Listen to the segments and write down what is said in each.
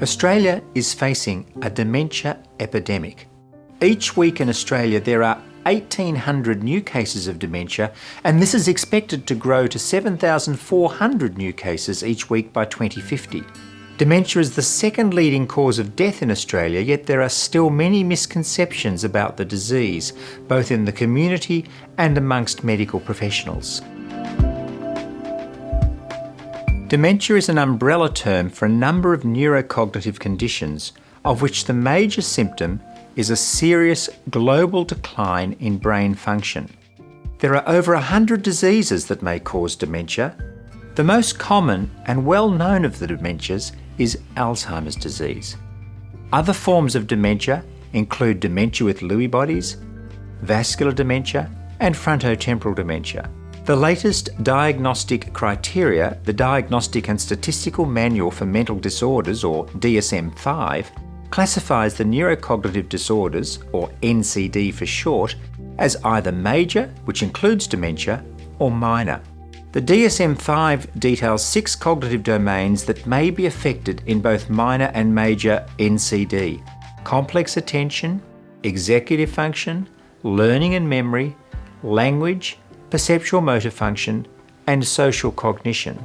Australia is facing a dementia epidemic. Each week in Australia there are 1,800 new cases of dementia, and this is expected to grow to 7,400 new cases each week by 2050. Dementia is the second leading cause of death in Australia, yet there are still many misconceptions about the disease, both in the community and amongst medical professionals. Dementia is an umbrella term for a number of neurocognitive conditions, of which the major symptom is a serious global decline in brain function. There are over 100 diseases that may cause dementia. The most common and well known of the dementias is Alzheimer's disease. Other forms of dementia include dementia with Lewy bodies, vascular dementia, and frontotemporal dementia. The latest diagnostic criteria, the Diagnostic and Statistical Manual for Mental Disorders, or DSM-5, classifies the neurocognitive disorders, or NCD for short, as either major, which includes dementia, or minor. The DSM-5 details 6 cognitive domains that may be affected in both minor and major NCD: complex attention, executive function, learning and memory, language, perceptual motor function, and social cognition.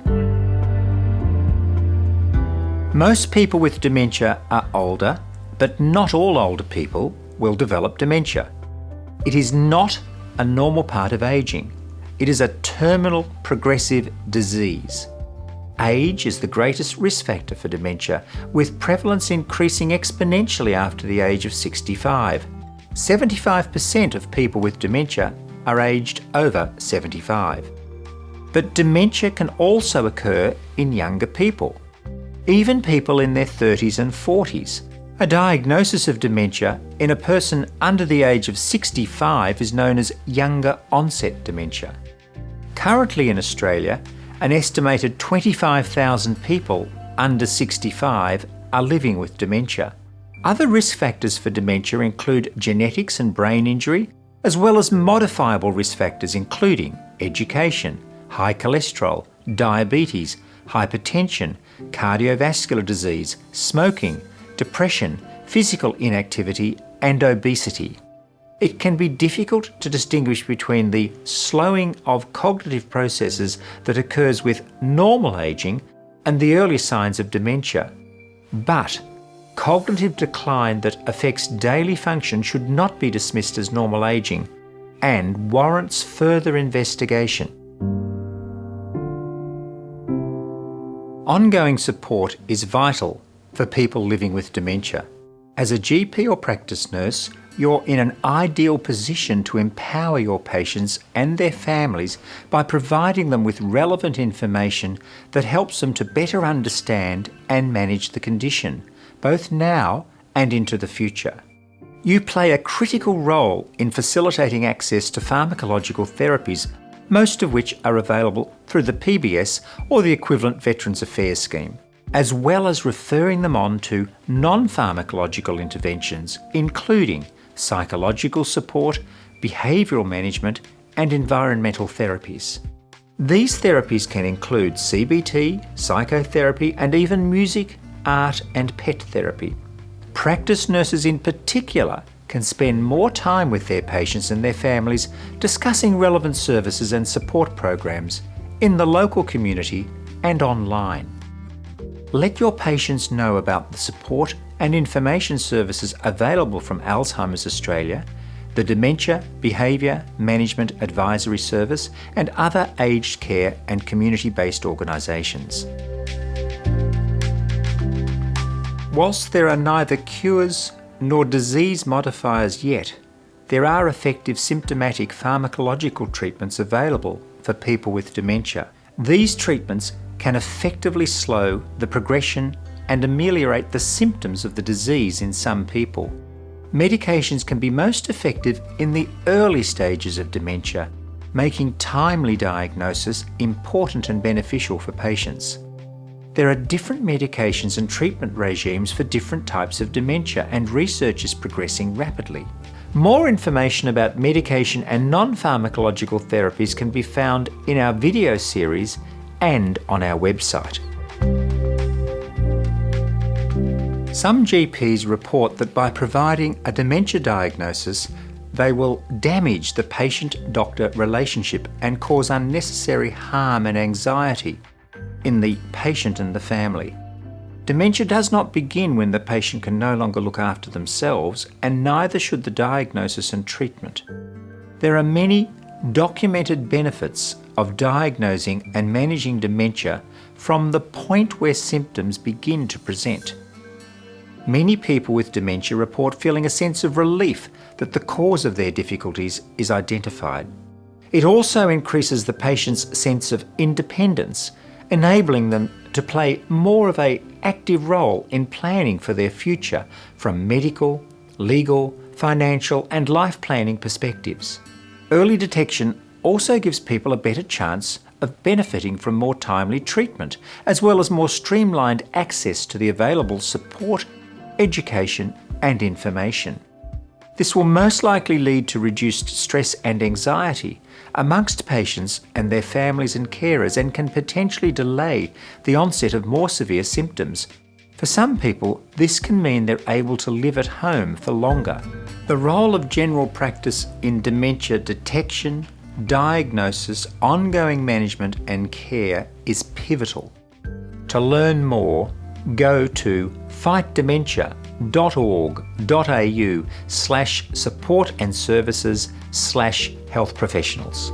Most people with dementia are older, but not all older people will develop dementia. It is not a normal part of ageing. It is a terminal progressive disease. Age is the greatest risk factor for dementia, with prevalence increasing exponentially after the age of 65. 75% of people with dementia are aged over 75. But dementia can also occur in younger people, even people in their 30s and 40s. A diagnosis of dementia in a person under the age of 65 is known as younger onset dementia. Currently in Australia, an estimated 25,000 people under 65 are living with dementia. Other risk factors for dementia include genetics and brain injury, as well as modifiable risk factors including education, high cholesterol, diabetes, hypertension, cardiovascular disease, smoking, depression, physical inactivity, and obesity. It can be difficult to distinguish between the slowing of cognitive processes that occurs with normal ageing and the early signs of dementia. But cognitive decline that affects daily function should not be dismissed as normal ageing and warrants further investigation. Ongoing support is vital for people living with dementia. As a GP or practice nurse, you're in an ideal position to empower your patients and their families by providing them with relevant information that helps them to better understand and manage the condition, both now and into the future. You play a critical role in facilitating access to pharmacological therapies, most of which are available through the PBS or the equivalent Veterans Affairs scheme, as well as referring them on to non-pharmacological interventions, including psychological support, behavioural management, and environmental therapies. These therapies can include CBT, psychotherapy, and even music, art, and pet therapy. Practice nurses in particular can spend more time with their patients and their families discussing relevant services and support programs in the local community and online. Let your patients know about the support and information services available from Alzheimer's Australia, the Dementia Behaviour Management Advisory Service, and other aged care and community-based organisations. Whilst there are neither cures nor disease modifiers yet, there are effective symptomatic pharmacological treatments available for people with dementia. These treatments can effectively slow the progression and ameliorate the symptoms of the disease in some people. Medications can be most effective in the early stages of dementia, making timely diagnosis important and beneficial for patients. There are different medications and treatment regimes for different types of dementia, and research is progressing rapidly. More information about medication and non-pharmacological therapies can be found in our video series and on our website. Some GPs report that by providing a dementia diagnosis, they will damage the patient-doctor relationship and cause unnecessary harm and anxiety in the patient and the family. Dementia does not begin when the patient can no longer look after themselves, and neither should the diagnosis and treatment. There are many documented benefits of diagnosing and managing dementia from the point where symptoms begin to present. Many people with dementia report feeling a sense of relief that the cause of their difficulties is identified. It also increases the patient's sense of independence, enabling them to play more of an active role in planning for their future from medical, legal, financial and life planning perspectives. Early detection also gives people a better chance of benefiting from more timely treatment, as well as more streamlined access to the available support, education and information. This will most likely lead to reduced stress and anxiety amongst patients and their families and carers, and can potentially delay the onset of more severe symptoms. For some people, this can mean they're able to live at home for longer. The role of general practice in dementia detection, diagnosis, ongoing management and care is pivotal. To learn more, go to fightdementia.org.au/support and services/health professionals.